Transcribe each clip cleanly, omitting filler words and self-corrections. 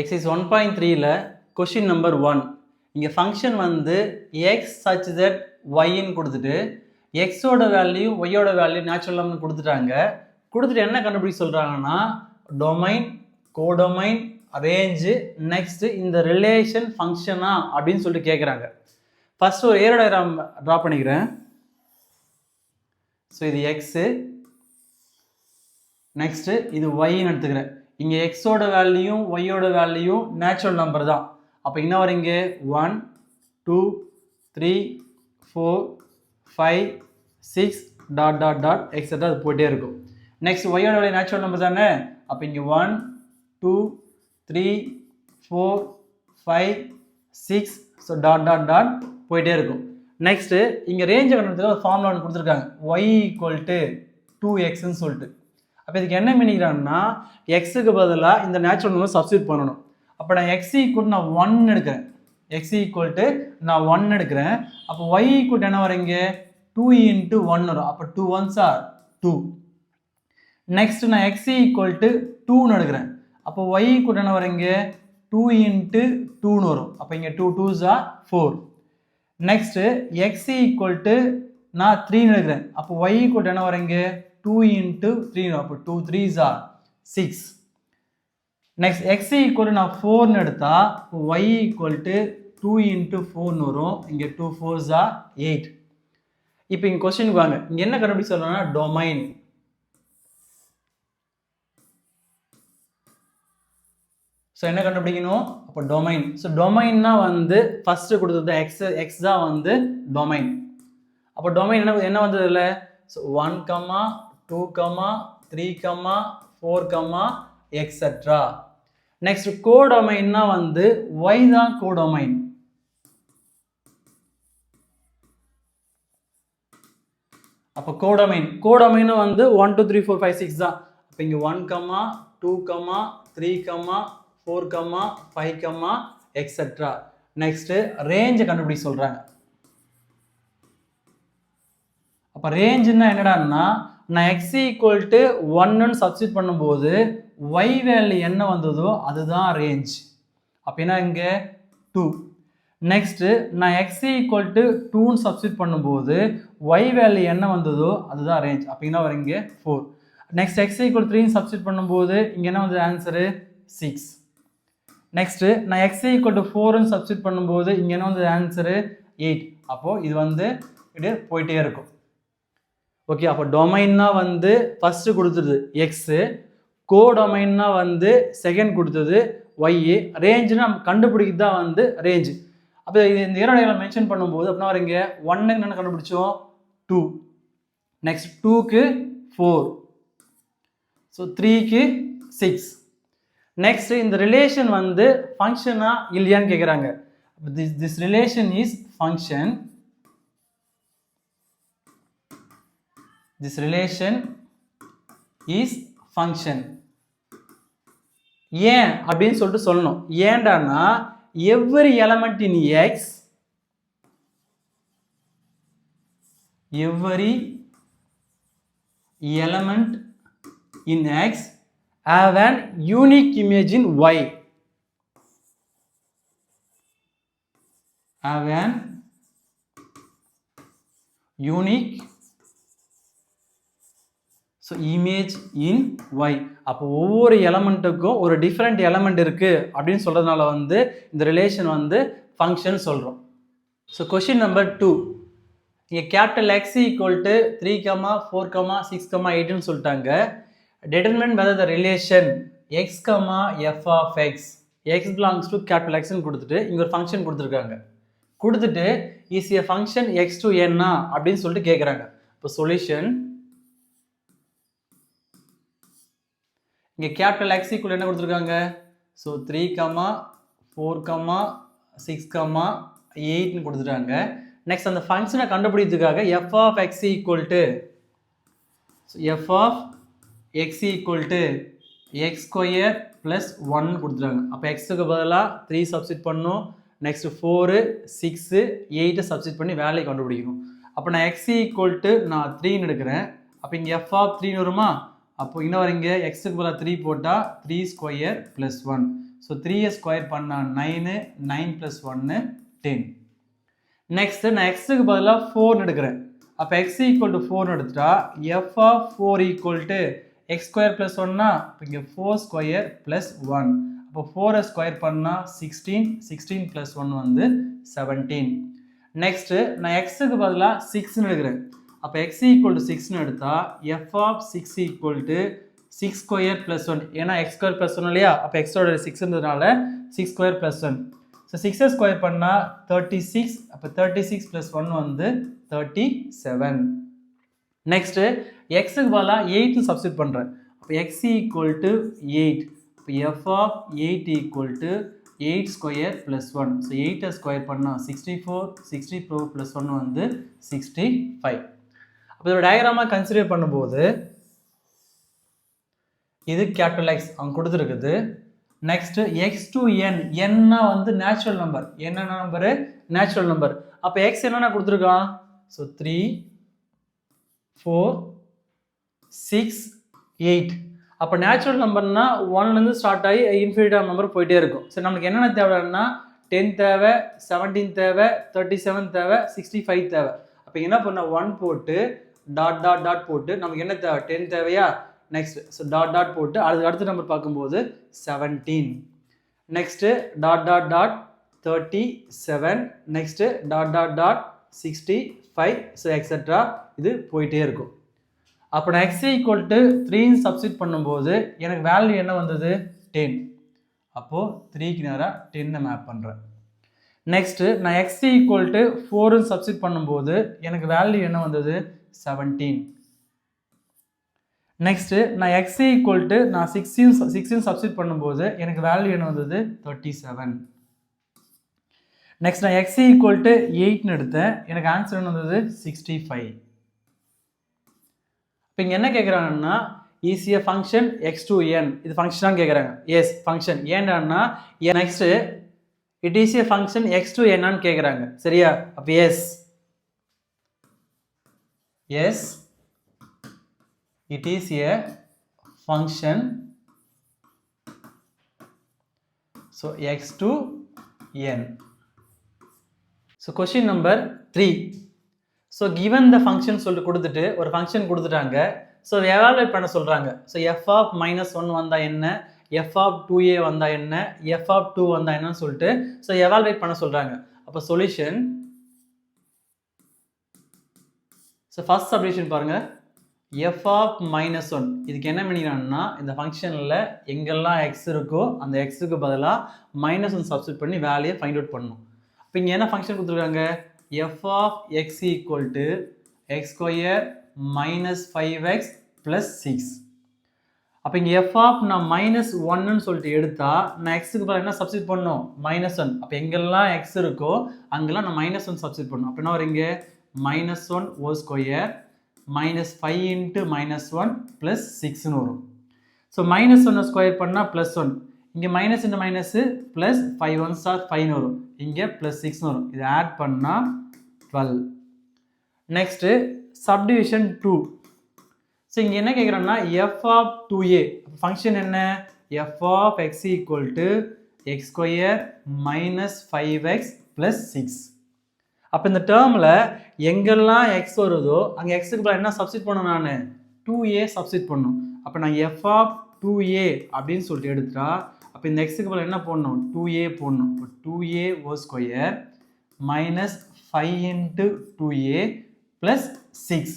Exercise 1.3ல question number 1 இங்க function வந்து x such that y ன்னு கொடுத்துட்டு x ஓட வேல்யூ y ஓட வேல்யூ நேச்சுரல் நம்பர்னு கொடுத்துட்டாங்க. கொடுத்துட்டு என்ன கண்டுபிடிக்க சொல்றாங்கன்னா டொமைன், கோடொமைன், ரேஞ்ச், நெக்ஸ்ட் இந்த ரிலேஷன் ஃபங்க்ஷனா அப்படின்னு சொல்லிட்டு கேட்குறாங்க. ஃபர்ஸ்ட் ஒரு ஏரோ டயக்ராம் ட்ரா பண்ணிக்கிறேன். ஸோ இது எக்ஸு, நெக்ஸ்ட் இது ஒய்ன்னு எடுத்துக்கிறேன். இங்கே எக்ஸோட வேல்யூயும் ஒய்யோட வேல்யூயும் நேச்சுரல் நம்பர் தான். அப்போ என்ன வரீங்க 1 2 3 4 5 6 டாட் டாட் டாட் எக்ஸெட்ரா அது போயிட்டே இருக்கும். நெக்ஸ்ட் ஒய்யோட வேல்யூ நேச்சுரல் நம்பர் தானே. அப்போ இங்கே 1 2 3 4 5 6 ஸோ டாட் டாட் டாட் போயிட்டே இருக்கும். நெக்ஸ்ட் இங்கே ரேஞ்சை கண்டுபிடிச்சதுக்கு ஒரு ஃபார்முலா ஒன்று கொடுத்துருக்காங்க, y = 2xன்னு சொல்லிட்டு. அப்போ இதுக்கு என்ன மீனிங்கிறான்னா எக்ஸுக்கு பதிலாக இந்த நேச்சுரல் நம்பர் சப்ஸ்டியூட் பண்ணணும். அப்போ நான் x = நான் 1 எடுக்கிறேன், x = நான் 1 எடுக்கிறேன். அப்போ y = என்ன வரீங்க 2 × 1 வரும். அப்போ 2 1s are 2. நெக்ஸ்ட் நான் x = 2ன்னு எடுக்கிறேன். அப்போ y = என்ன வரீங்க 2 × 2ன்னு வரும். அப்போ இங்கே 2 2s are 4. நெக்ஸ்ட் x = நான் 3ன்னு எடுக்கிறேன். அப்போ y = என்ன வரீங்க 2 × 3 வரும். அப்போ 2 3s are 6. நெக்ஸ்ட் x = நான் 4ன்னு எடுத்தா y = 2 × 4ன்னு வரும். இங்கே 2 4s are 8. இப்போ இங்கே கொஸ்டினுக்கு வாங்க. இங்கே என்ன கண்டுபிடிக்க சொல்றேன்னா டொமைன். ஸோ என்ன கண்டுபிடிக்கணும், அப்போ டொமைன். ஸோ டொமைன்னா வந்து ஃபர்ஸ்ட் கொடுத்தது எக்ஸ் தான் வந்து டொமைன். அப்போ டொமைன் என்ன வந்தது இல்லை. So 1, 2, 3, 4, etcetera. நெக்ஸ்ட் கோடொமைன்னா வந்து ஒய் தான் கோடொமைன். அப்போ கோடொமைன் வந்து 1 2 3 4 5 6 தான். அப்போ இங்கே 1, 2, 3, 4, 5, எக்ஸெட்ரா. நெக்ஸ்ட் ரேஞ்சை கண்டுபிடிக்க சொல்றாங்க. அப்போ ரேஞ்சுன்னா என்னடான்னா நான் x = 1ன்னு சப்ஸ்டியூட் பண்ணும்போது y வேல்யூ என்ன வந்ததோ அதுதான் ரேஞ்ச். அப்போ என்ன இங்கே 2. நெக்ஸ்ட் நான் x = 2ன்னு சப்ஸ்டியூட் பண்ணும்போது y வேல்யூ என்ன வந்ததோ அதுதான் ரேஞ்ச். அப்போ என்ன வரீங்க 4. நெக்ஸ்ட் x = 3ன்னு சப்ஸ்டியூட் பண்ணும்போது இங்கே என்ன வந்தது ஆன்சரு 6. நெக்ஸ்ட் நான் x = 4ன்னு சப்ஸ்டியூட் பண்ணும்போது இங்கே என்ன வந்தது ஆன்சரு 8. அப்போ இது வந்து இது போயிட்டே இருக்கும். ஓகே, அப்போ டொமைன்னா வந்து ஃபர்ஸ்ட் கொடுத்தது எக்ஸு, கோடொமைன்னா வந்து செகண்ட் கொடுத்தது ஒய், ரேஞ்சுன்னு நம்ம கண்டுபிடிக்கிறது தான் வந்து ரேஞ்சு. அப்போ இந்த ஏரோ டயக்ராம் மென்ஷன் பண்ணும்போது அப்படின்னா வரீங்க 1க்கு என்ன கண்டுபிடிச்சோம் 2, நெக்ஸ்ட் 2க்கு 4, ஸோ 3க்கு 6. நெக்ஸ்ட் இந்த ரிலேஷன் வந்து ஃபங்க்ஷனா இல்லையான்னு கேட்குறாங்க. This relation is function. This relation is function. ஏன் அப்படின்னு சொல்லிட்டு சொல்லணும். ஏன்டானா every element in x, every element in x have an unique image in y. Have an unique so image in y. அப்போ ஒவ்வொரு எலமெண்ட்டுக்கும் ஒரு டிஃப்ரெண்ட் எலமெண்ட் இருக்குது அப்படின்னு சொல்கிறதுனால வந்து இந்த ரிலேஷன் வந்து ஃபங்க்ஷன் சொல்கிறோம். ஸோ கொஷின் நம்பர் 2, இங்கே கேபிட்டல் x = 3, 4, 6, 8ன்னு சொல்லிட்டாங்க. Determine whether the relation x, f of x belongs to capital Xன்னு கொடுத்துட்டு இங்கே ஒரு ஃபங்க்ஷன் கொடுத்துருக்காங்க. கொடுத்துட்டு is a function x to n அப்படின்னு சொல்லிட்டு கேட்குறாங்க. இப்போ சொல்யூஷன் இங்கே கேபிட்டல் x = என்ன கொடுத்துருக்காங்க. ஸோ 3, 4, 6, 8ன்னு கொடுத்துட்டாங்க. நெக்ஸ்ட் அந்த ஃபங்க்ஷனை கண்டுபிடிக்கிறதுக்காக f of x = f of x = x² + 1 கொடுத்துட்டாங்க. அப்போ எக்ஸுக்கு பதிலாக 3 சப்ஸ்டியூட் பண்ணணும். நெக்ஸ்ட் 4, 6, 8 சப்ஸ்டியூட் பண்ணி வேல்யூ கண்டுபிடிக்கணும். அப்போ நான் x = நான் 3ன்னு எடுக்கிறேன். அப்போ இங்கே f of 3ன்னு வருமா. அப்போ இன்னும் வரீங்க எக்ஸுக்கு பதிலாக 3 போட்டால் 3² + 1, ஸோ 3a ஸ்கொயர் பண்ணால் 9, 9 + 1 10. நெக்ஸ்ட் நான் எக்ஸுக்கு பதிலாக 4 எடுக்கிறேன். அப்போ x = 4 எடுத்துட்டா f of 4 = x ஸ்கொயர் + 1னா இப்போ இங்கே 4 ஸ்கொயர் + 1. அப்போ 4 ஸ்கொயர் பண்ணால் 16, 16 + 1 வந்து 17. நெக்ஸ்ட்டு நான் எக்ஸுக்கு பதிலாக 6ன்னு எடுக்கிறேன். அப்போ x = 6ன்னு எடுத்தால் f of 6 = 6 ஸ்கொயர் + 1. ஏன்னா x ஸ்கொயர் + 1 இல்லையா, அப்போ xோட 6ன்றதுனால 6 ஸ்கொயர் + 1. ஸோ 6 ஸ்கொயர் பண்ணால் 36. அப்போ 36 + 1 வந்து 37. நெக்ஸ்ட்டு எக்ஸுக்கு பதிலாக 8ன்னு சப்ஸ்டிட் பண்ணுறேன். அப்போ x = 8. இப்போ f of 8 = 8 square + 1. So 8 square பண்ணால் 64, 64 + 1 வந்து 65. அப்போ இதோட டயக்ராமாக கன்சிடர் பண்ணும்போது இது கேபிட்டல் X அவங்க கொடுத்துருக்குது. Next x to n, n வந்து நேச்சுரல் நம்பர், என்னென்ன நம்பரு நேச்சுரல் நம்பர். அப்போ x என்னென்ன கொடுத்துருக்கான், ஸோ 3, 4, 6, 8. அப்போ நேச்சுரல் நம்பர்னா 1லேருந்து ஸ்டார்ட் ஆகி இன்ஃபினிட்டாக நம்பர் போயிட்டே இருக்கும். சரி நம்மளுக்கு என்னென்ன தேவைன்னா 10 தேவை, 17 தேவை, 37 தேவை, 65 தேவை. அப்போ என்ன பண்ண 1 போட்டு டாட் டாட் டாட் போட்டு நமக்கு என்ன தேவை 10 தேவையா, நெக்ஸ்ட் ஸோ டாட் டாட் போட்டு அடுத்த நம்பர் பார்க்கும்போது 17. Next dot dot dot 37. Next dot dot dot 65. So etcetera இது போயிட்டே இருக்கும். அப்போ நான் x = 3 சப்ஸ்டிட் பண்ணும்போது எனக்கு வேல்யூ என்ன வந்தது 10. அப்போது 3க்கு நேராக 10 மேப் பண்ணுறேன். நெக்ஸ்ட்டு நான் x = 4 சப்ஸ்டிட் பண்ணும்போது எனக்கு வேல்யூ என்ன வந்தது 17. நெக்ஸ்ட்டு நான் x = நான் 16 சப்ஸ்டிட் பண்ணும்போது எனக்கு வேல்யூ என்ன வந்தது 37. நெக்ஸ்ட் நான் x = 8ன்னு எடுத்தேன், எனக்கு ஆன்சர் என்ன வந்தது 65. இப்போ இங்கே என்ன கேட்குறாங்கன்னா is a function x to n, இது ஃபங்க்ஷனாக கேட்குறாங்க. Yes function. ஏன்னா next it is a function x to n ன்னு கேட்குறாங்க. சரியா, அப்போ yes yes it is a function, so x to n. So question number 3. so given the function சொல்லிட்டு கொடுத்துட்டு ஒரு ஃபங்க்ஷன் கொடுத்துட்டாங்க. ஸோ எவாலுவேட் பண்ண சொல்கிறாங்க. ஸோ f of -1 வந்தால் என்ன, f of 2a வந்தால் என்ன, f of 2 வந்தால் என்னன்னு சொல்லிட்டு ஸோ எவாலுவேட் பண்ண சொல்கிறாங்க. அப்போ சொல்யூஷன், ஸோ ஃபர்ஸ்ட் சப்டிவிஷன் பாருங்கள், f of -1 இதுக்கு என்ன மீனிங்னா இந்த ஃபங்க்ஷனில் எங்கெல்லாம் x இருக்கோ அந்த xக்கு பதிலாக -1 சப்ஸ்டிட் பண்ணி வேல்யூயை ஃபைண்ட் அவுட் பண்ணணும். இப்போ இங்கே என்ன ஃபங்க்ஷன் கொடுத்துருக்காங்க, f of x = x square -5x + 6. அப்போ இங்கே f of நான் -1ன்னு சொல்லிட்டு எடுத்தா நான் xக்கு பதிலாக என்ன சப்ஸ்டிட் பண்ணணும் -1. அப்போ எங்கெல்லாம் x இருக்கோ அங்கெல்லாம் நான் -1 சப்ஸ்டிட் பண்ணணும். அப்போ என்ன வரும் இங்கே -1 ஹோல் ஸ்கொயர் -5 × -1 + 6ன்னு வரும். ஸோ -1 ஸ்கொயர் பண்ணால் +1, இங்கே minus into minus plus 5 1s are 5 வரும், இங்கே +6 வரும். இதை ஆட் பண்ணால் 12. Next subdivision 2. ஸோ இங்கே என்ன கேட்குறோன்னா f of 2a ஃபங்க்ஷன் என்ன, f of x = x square -5x + 6. அப்போ இந்த டேர்மில் எங்கெல்லாம் x வருதோ அங்கே xக்கு பதிலாக என்ன சப்ஸ்டிட் பண்ணணும், நான் 2a சப்ஸ்டிட் பண்ணணும். அப்போ நான் f of 2a அப்படின்னு சொல்லிட்டு எடுத்துட்டா அப்போ இந்த xக்கு பதிலாக என்ன போடணும் 2a போடணும். இப்போ 2a ஹோல் ஸ்கொயர் -5 × 2a + 6.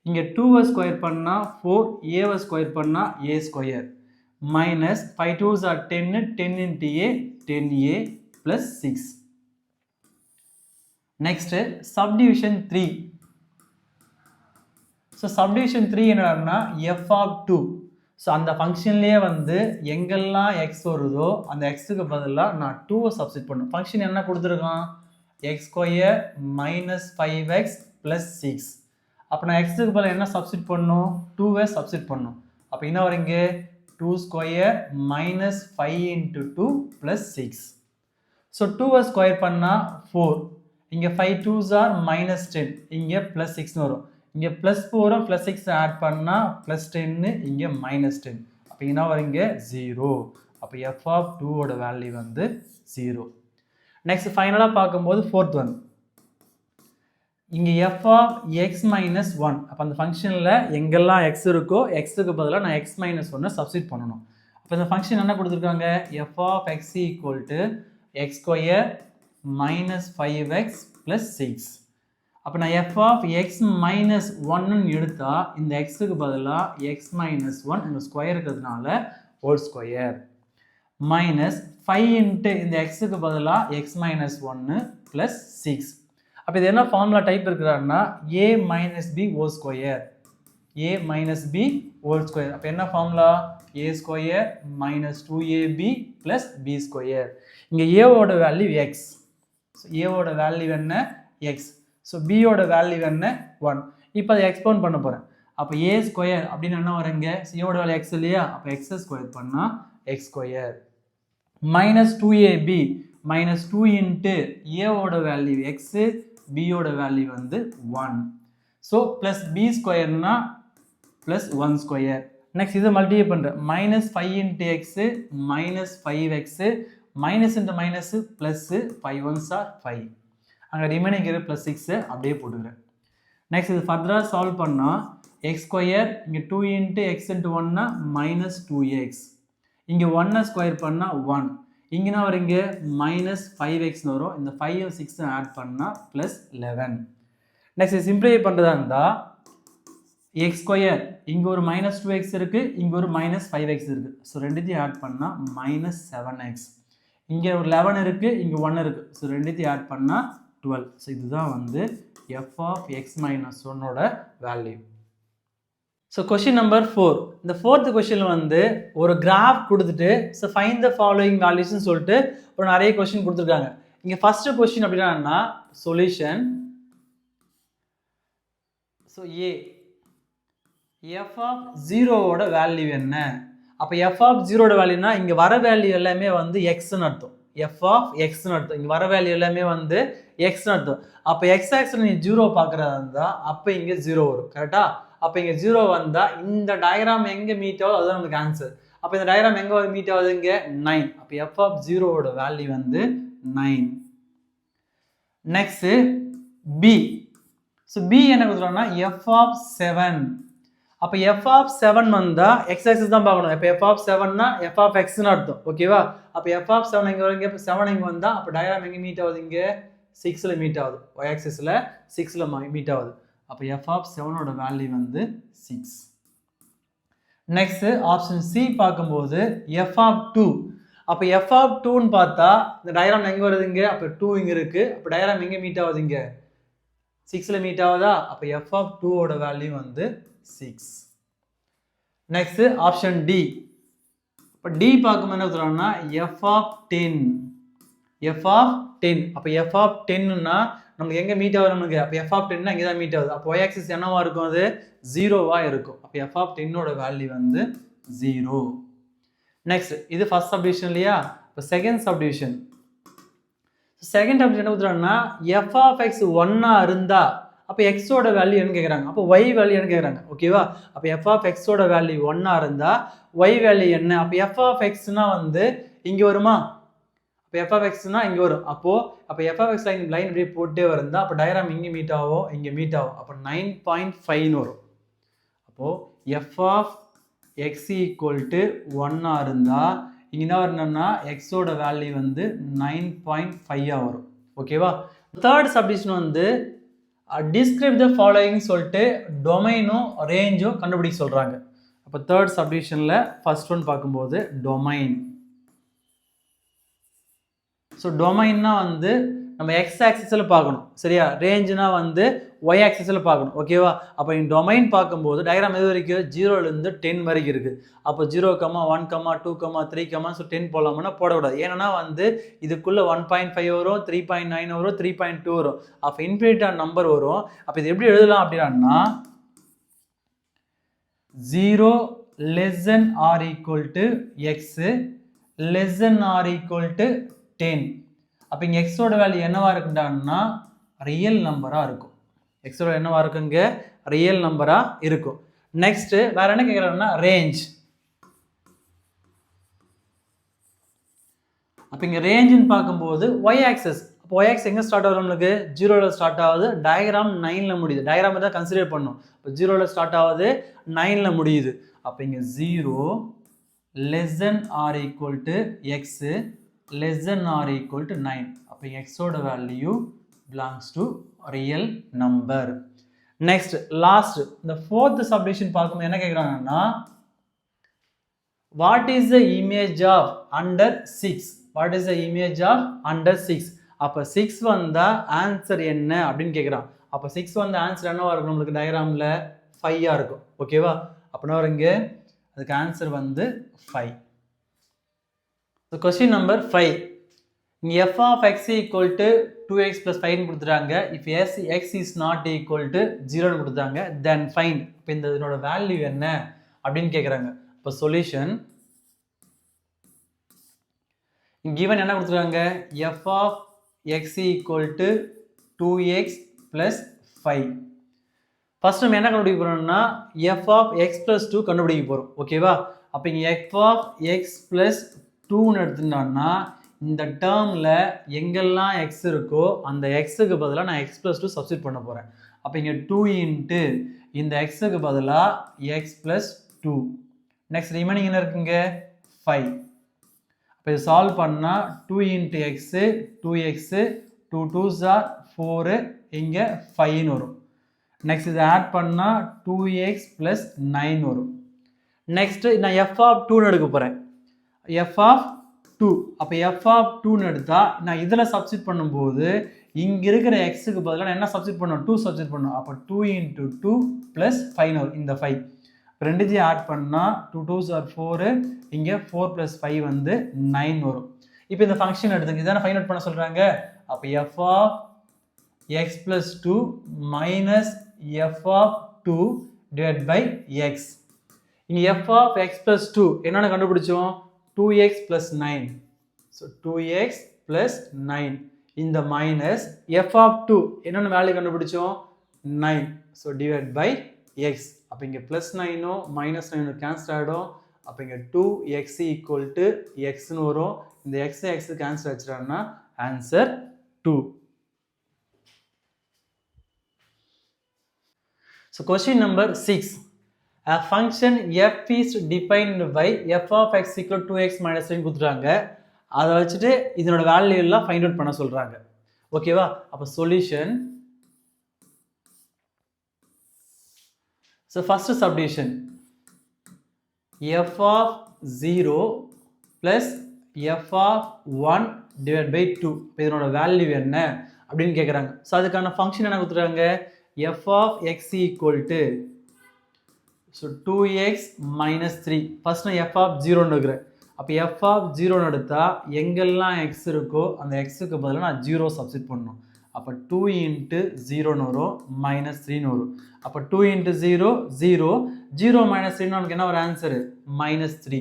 இங்கே 2 ஸ்கொயர் பண்ணால் 4, a ஸ்கொயர் பண்ணால் a square -5 2s are 10, 10 × a 10a + 6. Next subdivision 3. So subdivision 3 என்னன்னா f of 2. ஸோ அந்த ஃபங்க்ஷன்லேயே வந்து எங்கெல்லாம் x வருதோ அந்த xக்கு பதிலாக நான் 2 சப்ஸ்டிட் பண்ணணும். ஃபங்க்ஷன் என்ன கொடுத்துருக்கான், x ஸ்கொயர் -5x + 6. அப்போ நான் xக்கு பதிலாக என்ன சப்ஸ்டிட் பண்ணணும் 2 சப்ஸ்டிட் பண்ணணும். அப்போ என்ன வரீங்க 2 ஸ்கொயர் -5 × 2 + 6. ஸோ 2 ஸ்கொயர் பண்ணால் 4, இங்கே 5 2s are -10, இங்கே +6 வரும். இங்கே +4 +6 ஆட் பண்ணால் +10, இங்கே -10. அப்போ என்ன வருங்க 0. அப்போ எஃப் ஆஃப் டூவோட வேல்யூ வந்து 0. நெக்ஸ்ட் ஃபைனலாக பார்க்கும்போது ஃபோர்த் ஒன், இங்கே F of X minus one. அப்போ அந்த ஃபங்க்ஷனில் எங்கெல்லாம் எக்ஸ் இருக்கோ எக்ஸுக்கு பதிலாக நான் எக்ஸ் மைனஸ் ஒன்னை சப்ஸ்டிட் பண்ணணும். அப்போ இந்த ஃபங்க்ஷன் என்ன கொடுத்துருக்காங்க, f of X equal to x square minus 5x plus 6. அப்போ நான் எஃப் ஆஃப் எக்ஸ் மைனஸ் ஒன்னு எடுத்தால் இந்த எக்ஸுக்கு பதிலாக எக்ஸ் மைனஸ் ஒன் இந்த ஸ்கொயர் இருக்கிறதுனால ஹோல் ஸ்கொயர் மைனஸ் 5 இன்ட்டு இந்த எக்ஸுக்கு பதிலாக எக்ஸ் மைனஸ் ஒன்று ப்ளஸ் 6. அப்போ இது என்ன ஃபார்முலா டைப் இருக்கிறாருன்னா A minus B whole square, A minus B whole square. அப்போ என்ன formula, A square minus 2ab plus B square. இங்கே ஏவோட வேல்யூ எக்ஸ், ஸோ ஏவோட வேல்யூ என்ன எக்ஸ், ஸோ பியோட வேல்யூ என்ன 1. இப்போ அதை எக்ஸ்பவுண்ட் பண்ண போகிறேன். அப்போ ஏ ஸ்கொயர் அப்படின்னு என்ன வருங்க, ஏவோட வேல்யூ எக்ஸ் இல்லையா, அப்போ எக்ஸை ஸ்கொயர் பண்ணால் X square minus 2ab minus 2 into ஏவோட வேல்யூ எக்ஸு, பியோட வேல்யூ வந்து 1. ஸோ ப்ளஸ் பி ஸ்கொயர்னா ப்ளஸ் 1 ஸ்கொயர். நெக்ஸ்ட் இதை மல்டிப்ளை பண்ணுறேன், minus 5 into X minus 5x minus into minus plus 5 1s are 5. அங்கே ரிமைனிங் இரு ப்ளஸ் 6 அப்படியே போட்டுக்கிறேன். நெக்ஸ்ட் இது ஃபர்தராக சால்வ் பண்ணால் எக்ஸ் ஸ்கொயர் இங்கே 2 இன்ட்டு எக்ஸ் இன்ட்டு ஒன்னா மைனஸ் 2x, இங்கே 1 ஸ்கொயர் பண்ணால் 1, இங்கன்னா வரீங்க மைனஸ் 5xன்னு வரும். இந்த 5 6 ஆட் பண்ணால் ப்ளஸ் 11. நெக்ஸ்ட் சிம்பிளிஃபை பண்ணுறதா இருந்தால் எக்ஸ் ஸ்கொயர் இங்கே ஒரு மைனஸ் 2x இருக்குது, இங்கே ஒரு மைனஸ் 5x இருக்குது. ஸோ ரெண்டுத்தையும் ஆட் பண்ணால் மைனஸ் 7x, இங்கே ஒரு 11 இருக்குது, இங்கே 1 இருக்குது. ஸோ ரெண்டுத்தையும் ஆட் பண்ணால் 12. ஸோ இதுதான் வந்து எஃப் ஆஃப் எக்ஸ் மைனஸ் ஒன்னோட வேல்யூ. ஸோ கொஷின் நம்பர் 4, இந்த ஃபோர்த்து கொஷினில் வந்து ஒரு கிராஃப் கொடுத்துட்டு ஸோ ஃபைண்ட் த ஃபாலோயிங் வேல்யூஸ்ன்னு சொல்லிட்டு ஒரு நிறைய கொஷின் கொடுத்துருக்காங்க. இங்கே ஃபர்ஸ்ட் கொஷின் அப்படின்னா solution. So A F of ஜீரோவோட வேல்யூ என்ன, அப்போ எஃப் ஆஃப் ஜீரோட வேல்யூனா இங்கே வர வேல்யூ எல்லாமே வந்து எக்ஸ்ன்னு அர்த்தம், எஃப் ஆஃப் எக்ஸ்ன்னு அர்த்தம். இங்கே வர வேல்யூ எல்லாமே வந்து எக்ஸ்ன்னு அர்த்தம். அப்போ எக்ஸ் ஆக்ஸில் நீ ஜீரோ பார்க்குறதா இருந்தால் அப்போ இங்கே ஜீரோ வரும், கரெக்டா. அப்போ இங்கே ஜீரோ வந்தால் இந்த டயக்ராம் எங்கே மீட் ஆகுது அதுதான் நமக்கு ஆன்சர். அப்போ இந்த டயக்ராம் எங்கே மீட் ஆகுது, இங்கே 9. அப்போ எஃப் ஆஃப் ஜீரோவோட வேல்யூ வந்து 9. Next B. ஸோ பி என்ன கொடுத்துருவாங்கன்னா எஃப் ஆஃப் 7. அப்போ எஃப் ஆஃப் 7 வந்தால் எக்ஸ் ஆக்சிஸ் தான் பார்க்கணும். இப்போ எஃப் ஆஃப் 7னா எஃப் ஆஃப் எக்ஸ்னு அர்த்தம், ஓகேவா. அப்போ எஃப் ஆஃப் 7 எங்கே வருங்க, இப்போ 7 எங்கே வந்தால் அப்போ டயக்ராம் எங்கே மீட் ஆகுது, இங்கே 6ல் மீட் ஆகுது, ஒய் ஆக்சிஸில் 6ல் மீட் ஆகுது. அப்போ எஃப் ஆஃப் 7ஓட வேல்யூ வந்து 6. நெக்ஸ்ட் ஆப்ஷன் சி பார்க்கும்போது எஃப் ஆஃப் 2. அப்போ எஃப் ஆஃப் 2ன்னு பார்த்தா இந்த டயக்ராம் எங்கே வருதுங்க, அப்போ 2 இங்கே இருக்குது. அப்போ டயக்ராம் எங்கே மீட் ஆகுது, இங்கே 6ல் மீட் ஆகுதா. அப்போ எஃப் ஆஃப் 2ஓட வேல்யூ வந்து 6. Next option d. இப்போ டி பார்க்கும்போது என்ன சொல்கிறாங்கன்னா எஃப் ஆஃப் 10. F of 10. அப்போ எஃப் ஆஃப் 10ன்னா நமக்கு எங்கே மீட் ஆகுது நமக்கு, அப்போ எஃப் ஆஃப் 10னா இங்கே தான் மீட் ஆகுது. அப்போ ஒய் ஆக்சிஸ் என்னவா இருக்கும், அது 0வாக இருக்கும். அப்போ எஃப் ஆஃப் 10ஓட வேல்யூ வந்து 0. நெக்ஸ்ட் இது ஃபர்ஸ்ட் சப்டிவிஷன் இல்லையா. இப்போ செகண்ட் சப்டிவிஷன். செகண்ட் சப்டிவிஷன் என்ன கொடுத்துறாங்கன்னா எஃப் ஆஃப் எக்ஸ் 1ஆ இருந்தா அப்போ எக்ஸோட வேல்யூ என்ன கேட்குறாங்க, அப்போ ஒய் வேல்யூ என்ன கேட்குறாங்க, ஓகேவா. அப்போ எஃப் ஆஃப் எக்ஸோட வேல்யூ 1ஆ இருந்தா ஒய் வேல்யூ என்ன, அப்போ எஃப் ஆஃப் எக்ஸ்னா வந்து இங்கே வருமா, அப்போ எஃப் ஆஃப் எக்ஸ்னா இங்கே வரும். அப்போ எஃப் ஆஃப் எக்ஸ் லைன் இப்படி போட்டே வருந்தா அப்போ டயக்ராம் இங்கே மீட் ஆகும், இங்கே மீட் ஆகும். அப்போ 9.5ன்னு வரும். அப்போது F of X equal to 1ஆ இருந்தால் இங்கே என்ன வரணும்னா எக்ஸோட வேல்யூ வந்து 9.5ஆக வரும், ஓகேவா. தேர்ட் சப்டிவிஷன் வந்து டிஸ்கிரைப் த ஃபாலோயிங் சொல்லிட்டு டொமைனும் ரேஞ்சும் கண்டுபிடிக்க சொல்கிறாங்க. அப்போ தேர்ட் சப்டிவிஷனில் ஃபர்ஸ்ட் ஒன் பார்க்கும்போது டொமைன். ஸோ டொமைன்னா வந்து நம்ம எக்ஸ் ஆக்சிஸில் பார்க்கணும், சரியா. ரேஞ்சுனா வந்து ஒய் ஆக்சிஸில் பார்க்கணும், ஓகேவா. அப்போ இந்த டொமைன் பார்க்கும்போது டயக்ராம் எது வரைக்கும் 0லேருந்து 10 வரைக்கும் இருக்குது. அப்போ 0, 1, 2, 3, ஸோ 10 போடலாம்னா போடக்கூடாது. ஏன்னா வந்து இதுக்குள்ளே 1.5 வரும், 3.9 வரும், 3.2 வரும். அப்போ இன்ஃபினிட்டான நம்பர் வரும். அப்போ இது எப்படி எழுதலாம் அப்படின்னா 0 less than or equal to x less than or equal to 10. அப்போ இங்கே எக்ஸோட வேல்யூ என்னவா இருக்குன்னா ரியல் நம்பராக இருக்கும். எக்ஸோட என்னவா இருக்குங்க, ரியல் நம்பராக இருக்கும். நெக்ஸ்ட் வேற என்ன கேட்குறாங்கன்னா ரேஞ்ச். அப்போ இங்கே ரேஞ்சுன்னு பார்க்கும்போது ஒய் ஆக்சஸ். அப்போ ஒய் ஆக்ஸ் எங்கே ஸ்டார்ட் ஆகுது நம்மளுக்கு? 0ல் ஸ்டார்ட் ஆகுது, டயக்ராம் 9ல் முடியுது. டயக்ராம் தான் கன்சிடர் பண்ணணும். இப்போ 0ல் ஸ்டார்ட் ஆகுது, 9ல் முடியுது. அப்போ இங்கே 0 less than or equal to x less than or equal to 9. அப்போ xோட value belongs to real number. Next, last, இந்த fourth subdivision பார்க்கும்போது என்ன கேட்குறாங்கன்னா, what is the image of under 6? What is the image of under 6? அப்போ 6 வந்தா answer என்ன அப்படின்னு கேட்குறான். அப்போ 6 வந்த ஆன்சர் என்னவா இருக்கும்? நம்மளுக்கு டயக்ராமில் 5 இருக்கும். ஓகேவா? அப்படின்னா இங்கே அதுக்கு ஆன்சர் வந்து 5. So question number 5. இங்கே f of x equal to 2x plus 5 கொடுத்துட்டாங்க. if x is not equal to 0 கொடுத்தாங்க, then find. இப்போ இந்த இதனோட வேல்யூ என்ன அப்படின்னு கேட்குறாங்க. இப்போ சொல்யூஷன் given என்ன கொடுத்துருக்காங்க? f of x equal to 2x plus 5. First நம்ம என்ன கண்டுபிடிக்க போறோம்னா f of x plus 2 கண்டுபிடிக்க போறோம். ஓகேவா? அப்போ இங்கே f of x plus 2ன்னு எடுத்துட்டோம்னா இந்த டேர்மில் எங்கெல்லாம் x இருக்கோ அந்த xக்கு பதிலாக நான் x plus 2 சப்ஸ்டிட் பண்ண போகிறேன். அப்போ இங்கே 2 இன்ட்டு இந்த xக்கு பதிலாக x plus 2. நெக்ஸ்ட் ரிமைனிங் என்ன இருக்குங்க? 5. இப்போ இது சால்வ் பண்ணால் 2 into x 2x 2 2s are 4 இங்கே 5ன்னு வரும். நெக்ஸ்ட் இதை ஆட் பண்ணால் 2x plus 9 வரும். நெக்ஸ்ட்டு நான் f of 2ன்னு எடுக்க போகிறேன். f of 2. அப்போ f of 2ன்னு எடுத்தால் நான் இதில் சப்ஸ்டிட் பண்ணும்போது இங்கே இருக்கிற எக்ஸுக்கு பதிலாக நான் என்ன சப்ஸ்டிட் பண்ணணும்? 2 சப்ஸ்டிட் பண்ணணும். அப்போ 2 இன்ட்டு 2 ப்ளஸ் 5 வரும். இந்த 5 ரெண்டுத்தையும் ஆட் பண்ணால் 2 2s are 4 இங்கே 4 + 5 வந்து 9 வரும். இப்போ இந்த ஃபங்க்ஷன் எடுத்துங்க, இதான ஃபைண்ட் அவுட் பண்ண சொல்கிறாங்க. அப்போ f of x plus 2 minus f of 2 divided by x. இங்கே f of x plus 2 என்னென்னு கண்டுபிடிச்சோம்? 2x plus 9. So 2x plus 9 இந்த மைனஸ் f of 2 என்னென்னு வேல்யூ கண்டுபிடிச்சோம்? 9. So divide by x. அப்போ இங்கே ப்ளஸ் 9 மைனஸ் 9 கேன்சல் ஆகிடும். அப்போ இங்கே 2x ஈக்குவல் டு எக்ஸ்னு வரும். இந்த x கேன்சல் ஆச்சுன்னா answer 2. So question number 6. A function f is defined by f of x equal to 2x minus 3 கொடுத்துட்டாங்க. அதை வச்சுட்டு இதனோட வேல்யூ எல்லாம் ஃபைண்ட் அவுட் பண்ண சொல்கிறாங்க. ஓகேவா? அப்போ solution. So first subdivision f of 0 plus f of 1 divided by 2. இதனோட வேல்யூ என்ன அப்படின்னு கேட்குறாங்க. ஸோ அதுக்கான ஃபங்க்ஷன் என்ன கொடுத்துருக்காங்க? f of x equal to so 2x minus 3. First நான் f of 0 எடுக்கிறேன். அப்போ f of 0 எடுத்தால் எங்கெல்லாம் x இருக்கோ அந்த xக்கு பதிலாக நான் 0 சப்ஸ்டிட் பண்ணணும். அப்போ 2 இன்ட்டு 0ன்னு வரும், மைனஸ் 3ன்னு வரும். அப்போ 2 இன்ட்டு 0 0 0 மைனஸ் 3 நமக்கு என்ன ஒரு ஆன்சரு? மைனஸ் 3.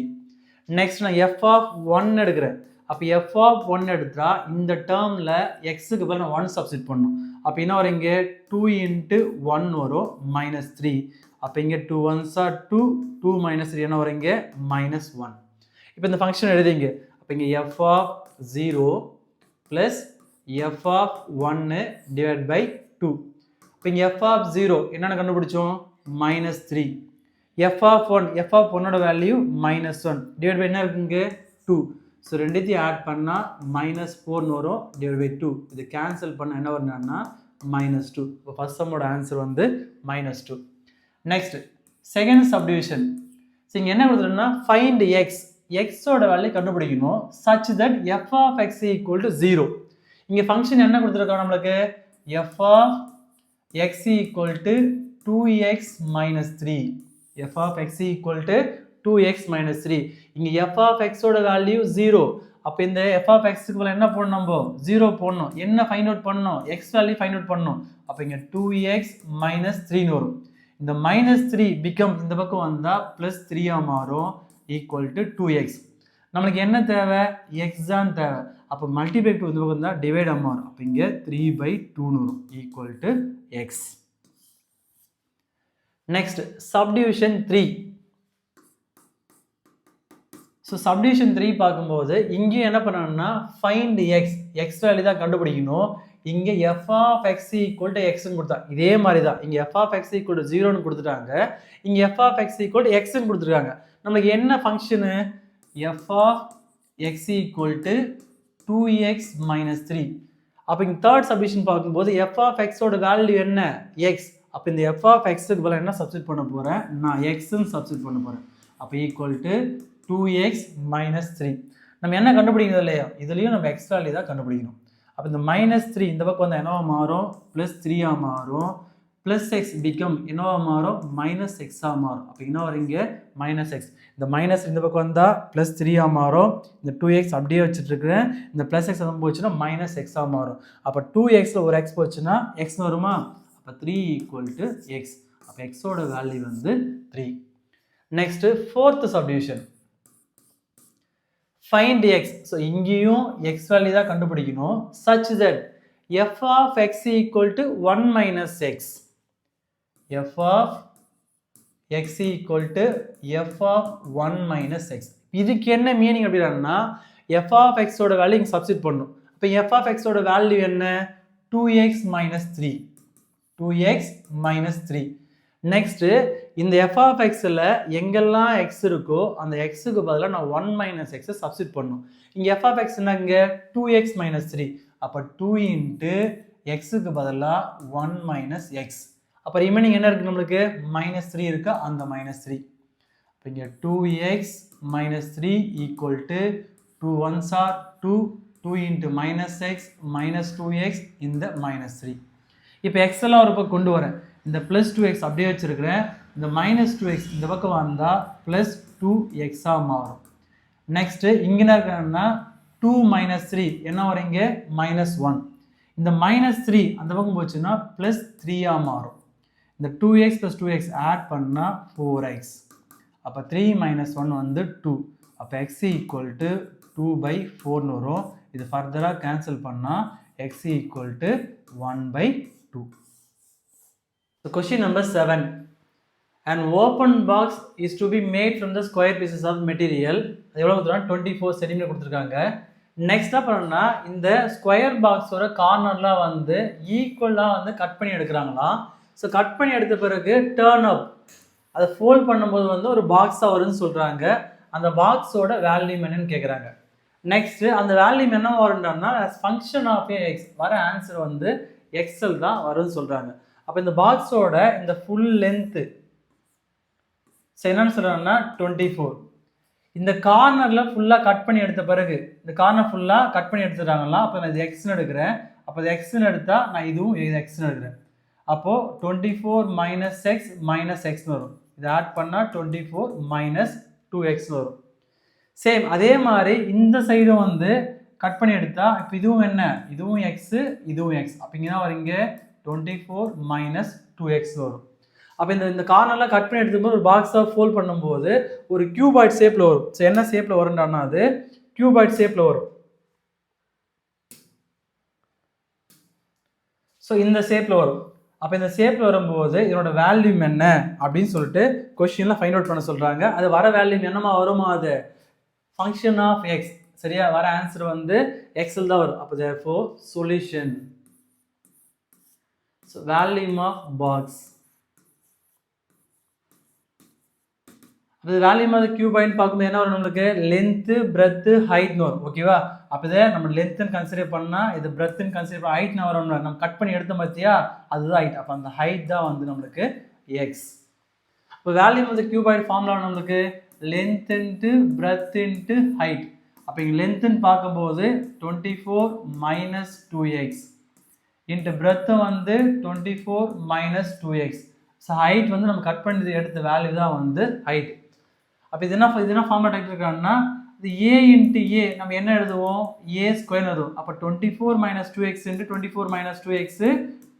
நெக்ஸ்ட் நான் f of 1 எடுக்கிறேன். அப்போ f of 1 எடுத்தா இந்த டேர்மில் எக்ஸுக்கு பதில் நான் 1 சப்ஸ்டிட் பண்ணணும். அப்போ என்ன வரும்? இங்கே 2 இன்ட்டு 1 வரும், மைனஸ் 3. அப்போ இங்கே 2 1s are 2 2 மைனஸ் 3 என்ன வரும்? இங்கே மைனஸ் 1. இப்போ இந்த ஃபங்க்ஷன் எழுதிங்க. அப்போ இங்கே f of 0 plus f of 1 divide by 2. இப்போ இங்கே f of 0 என்னென்னு கண்டுபிடிச்சோம்? Minus 3. f of 1 value minus 1 divide by என்ன இருக்குங்க? 2. ஸோ ரெண்டுத்தையும் ஆட் பண்ணால் மைனஸ் 4ன்னு வரும், டிவைட் பை 2. இது கேன்சல் பண்ண என்ன வரும்னா மைனஸ் 2. இப்போ ஃபர்ஸ்ட் சம்மோட ஆன்சர் வந்து minus 2. Next second subdivision. So இங்கே என்ன கொடுத்துருன்னா ஃபைண்ட் எக்ஸ். எக்ஸோட வேல்யூ கண்டுபிடிக்கணும் such that f of x equal to 0. இங்கே ஃபங்க்ஷன் என்ன கொடுத்துருக்கோம் நம்மளுக்கு? f of x equal to 2x minus 3. f of x equal to 2x minus 3. இங்கே f of x ஓட வேல்யூ 0. அப்போ இந்த f of x க்கு என்ன போடணும்? நம்ம 0 போடணும். என்ன ஃபைண்ட் அவுட் பண்ணணும்? x வேல்யூ ஃபைண்ட் அவுட் பண்ணணும். அப்போ இங்கே 2x minus 3ன்னு வரும். இந்த மைனஸ் 3 பிகம் இந்த பக்கம் வந்தால் ப்ளஸ் 3ஆக மாறும், ஈக்குவல் டு 2x. நம்மளுக்கு என்ன தேவை? எக்ஸ் தான் தேவை. அப்போ மல்டிபை டூ இந்த பக்கம் தான் டிவைட் மாறும். அப்போ இங்கே 3/2ன்னு வரும், equal to X. Next subdivision 3. So subdivision 3 பார்க்கும்போது இங்கேயும் என்ன பண்ணணும்னா ஃபைண்ட் எக்ஸ் வேல்யூ தான் கண்டுபிடிக்கணும். இங்கே F of X equal to எக்ஸ்ன்னு கொடுத்தா இதே மாதிரி தான் இங்கே F of X equal to 0ன்னு கொடுத்துட்டாங்க. இங்கே F of X equal to எக்ஸ்ன்னு கொடுத்துருக்காங்க. நம்மளுக்கு என்ன function F of X equal to 2x minus 3. அப்போ இங்கே தேர்ட் சப்டிவிஷன் பார்க்கும்போது எஃப் ஆஃப் எக்ஸோட வேல்யூ என்ன எக்ஸ். அப்போ இந்த எஃப் ஆஃப் எக்ஸுக்கு பதிலாக என்ன சப்ஸ்டிட் பண்ண போகிறேன் நான் எக்ஸ்ன்னு சப்ஸ்டிட் பண்ண போகிறேன். அப்போ ஈக்குவல் டு 2x மைனஸ் 3. நம்ம என்ன கண்டுபிடிக்கிறது இல்லையா இதுலேயும் நம்ம எக்ஸ் வேல்யூ தான் கண்டுபிடிக்கணும். அப்போ இந்த மைனஸ் 3 இந்த பக்கம் வந்து என்னவா மாறும் ப்ளஸ் 3ஆக மாறும். ப்ளஸ் எக்ஸ் பிகம் என்னவா மாறும் மைனஸ் எக்ஸாக மாறும். அப்போ என்ன வரும் இங்கே மைனஸ் எக்ஸ். இந்த மைனஸ் இந்த பக்கம் வந்தால் ப்ளஸ் 3ஆக மாறும். இந்த 2x அப்படியே வச்சுட்ருக்கிறேன். இந்த ப்ளஸ் எக்ஸ் வந்து போச்சுன்னா மைனஸ் எக்ஸாக மாறும். அப்போ 2xல ஒரு எக்ஸ் போச்சுன்னா எக்ஸ்னு வருமா. அப்போ 3 ஈக்குவல் டு எக்ஸ். அப்போ எக்ஸோட வேல்யூ வந்து 3. Next fourth subdivision find x. So இங்கேயும் எக்ஸ் வேல்யூ தான் கண்டுபிடிக்கணும். such that f of x equal to 1 minus x. f of x equal to f of 1 minus x. இதுக்கு என்ன மீனிங் அப்படின்னா f of x ஓட value இங்கே substitute பண்ணணும். அப்போ f of x ஓட வேல்யூ என்ன 2x minus 3. 2x minus 3. Next இந்த எஃப் ஆஃப் எக்ஸில் எங்கெல்லாம் எக்ஸ் இருக்கோ அந்த எக்ஸுக்கு பதிலாக நான் 1 மைனஸ் எக்ஸை சப்ஸ்டிட் பண்ணணும். இங்கே எஃப் ஆஃப் எக்ஸ் என்னங்க 2x மைனஸ் 3. அப்போ 2 இன்ட்டு எக்ஸுக்கு பதிலாக 1 மைனஸ் எக்ஸ். அப்போ ரிமைனிங் என்ன இருக்குது நம்மளுக்கு மைனஸ் 3 இருக்கா அந்த மைனஸ் 3. இப்போ இங்கே 2x minus 3 equal to 2 1s are 2. 2 into minus X minus 2x இந்த மைனஸ் 3. இப்போ எக்ஸ் எல்லாம் ஒரு பக்கம் கொண்டு வரேன். இந்த ப்ளஸ் 2x அப்படியே வச்சுருக்கிறேன். இந்த மைனஸ் 2x இந்த பக்கம் வந்தால் ப்ளஸ் 2xாக மாறும். நெக்ஸ்ட்டு இங்கே என்ன இருக்கிறன்னா 2 மைனஸ் 3 என்ன வரும் இங்கே மைனஸ் 1. இந்த மைனஸ் 3 அந்த பக்கம் போச்சுன்னா ப்ளஸ் 3ஆக மாறும். இந்த 2x ப்ளஸ் 2x ஆட் பண்ணால் 4x. அப்போ 3 மைனஸ் 1 வந்து 2. அப்போ x ஈக்குவல் டு 2/4ன்னு வரும். இது ஃபர்தராக கேன்சல் பண்ணால் x equal to 1/2. So question number 7. An open box is to be made from the square pieces of material. அது எவ்வளோ கொடுத்துருக்காங்க 24 சென்டிமீட்டர் கொடுத்துருக்காங்க. நெக்ஸ்ட் பண்ணா இந்த ஸ்கொயர் பாக்ஸோட கார்னர்லாம் வந்து ஈக்குவலாக வந்து கட் பண்ணி எடுக்கிறாங்களாம். ஸோ கட் பண்ணி எடுத்த பிறகு டேர்ன் அப் அதை ஃபோல்ட் பண்ணும்போது வந்து ஒரு பாக்ஸாக வரும்னு சொல்கிறாங்க. அந்த பாக்ஸோட வேல்யூ என்னன்னு கேட்குறாங்க. நெக்ஸ்ட்டு அந்த வேல்யூ என்ன வரும்னா ஃபங்க்ஷன் ஆஃப் எக்ஸ் வர ஆன்சர் வந்து எக்ஸல் தான் வரும்னு சொல்கிறாங்க. அப்போ இந்த பாக்ஸோட இந்த ஃபுல் லென்த்து என்னன்னு சொல்கிறாங்கன்னா 24. இந்த கார்னரில் ஃபுல்லாக கட் பண்ணி எடுத்த பிறகு இந்த கார்னர் ஃபுல்லாக கட் பண்ணி எடுத்துட்டாங்கலாம். அப்போ நான் இது எக்ஸ்னு எடுக்கிறேன். அப்போ இது எக்ஸ்னு எடுத்தால் நான் இதுவும் இது எக்ஸ்னு எடுக்கிறேன். அப்போது 24 மைனஸ் எக்ஸ் மைனஸ் எக்ஸ்னு வரும். இதை ஆட் பண்ணால் 24 மைனஸ் 2xன்னு வரும். சேம் அதே மாதிரி இந்த சைடும் வந்து கட் பண்ணி எடுத்தால் இப்போ இதுவும் என்ன இதுவும் எக்ஸு இதுவும் எக்ஸ். அப்போ இங்கே தான் வரீங்க 24 மைனஸ் 2x வரும். அப்போ இந்த கார்னர்லாம் கட் பண்ணி எடுத்தும்போது ஒரு பாக்ஸாக ஃபோல்ட் பண்ணும்போது ஒரு கியூபாய்ட் ஷேப்பில் வரும். ஸோ என்ன ஷேப்பில் வரும்னா அது கியூபாய்ட் ஷேப்பில் வரும். ஸோ இந்த ஷேப்பில் வரும். அப்போ இந்த ஷேப்பில் வரும்போது இதனோட வேல்யூ என்ன அப்படின்னு சொல்லிட்டு கொஸ்டினில் ஃபைண்ட் அவுட் பண்ண சொல்கிறாங்க. அது வர வேல்யூ என்னமா வருமா அது ஃபங்க்ஷன் ஆஃப் எக்ஸ். சரியா வர ஆன்சர் வந்து எக்ஸில் தான் வரும். அப்போ therefore solution so volume of box. அப்போ வேல்யூம் ஆஃப் கியூபாய்ட் பார்க்கும்போது என்ன வரும் நம்மளுக்கு லென்த்து பிரெத்து ஹைட்னு வரும். ஓகேவா அப்போ இதை நம்ம லென்த்துன்னு கன்சிடர் பண்ணால் இது பிரெத்துன்னு கன்சிடர் பண்ண ஹைட்னு வரும். நம்ம கட் பண்ணி எடுத்த பார்த்தியா அதுதான் ஹைட். அப்போ அந்த ஹைட் தான் வந்து நம்மளுக்கு எக்ஸ். இப்போ வேல்யூம் ஆஃப் கியூபாய்ட் ஃபார்முலா நம்மளுக்கு length into breadth into height. அப்போ இங்கே லென்த்துன்னு பார்க்கும்போது 24 மைனஸ் 2x இன்ட்டு பிரெத்து வந்து 24 மைனஸ் 2x. ஸோ ஹைட் வந்து நம்ம கட் பண்ணி எடுத்த வேல்யூ தான் வந்து ஹைட். அப்போ இது என்ன ஃபார்முலா டைப் இருக்காங்கன்னா இது ஏ இன்ட்டு ஏ நம்ம என்ன எழுதுவோம் ஏ ஸ்கொயர் எழுதுவோம். அப்போ 24 minus 2x into 24 minus 2x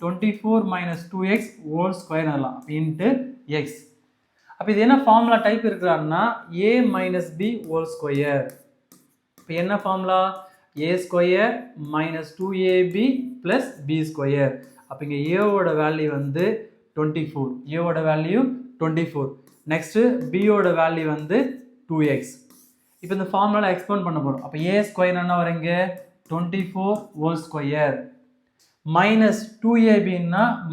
24 minus 2x whole square எழுதலாம் இன்ட்டு எக்ஸ். அப்போ இது என்ன ஃபார்முலா டைப் இருக்கிறான்னா A minus B whole square. இப்போ என்ன formula A square minus 2ab plus B square. அப்போ இங்கே ஏவோட வேல்யூ வந்து 24. ஏவோட வேல்யூ 24. நெக்ஸ்ட்டு பியோட வேல்யூ வந்து 2x. இப்போ இந்த ஃபார்முலாவில் எக்ஸ்பேண்ட் பண்ண போகிறோம். அப்போ ஏ ஸ்கொயர் என்ன வரீங்க 24 whole square minus 2ab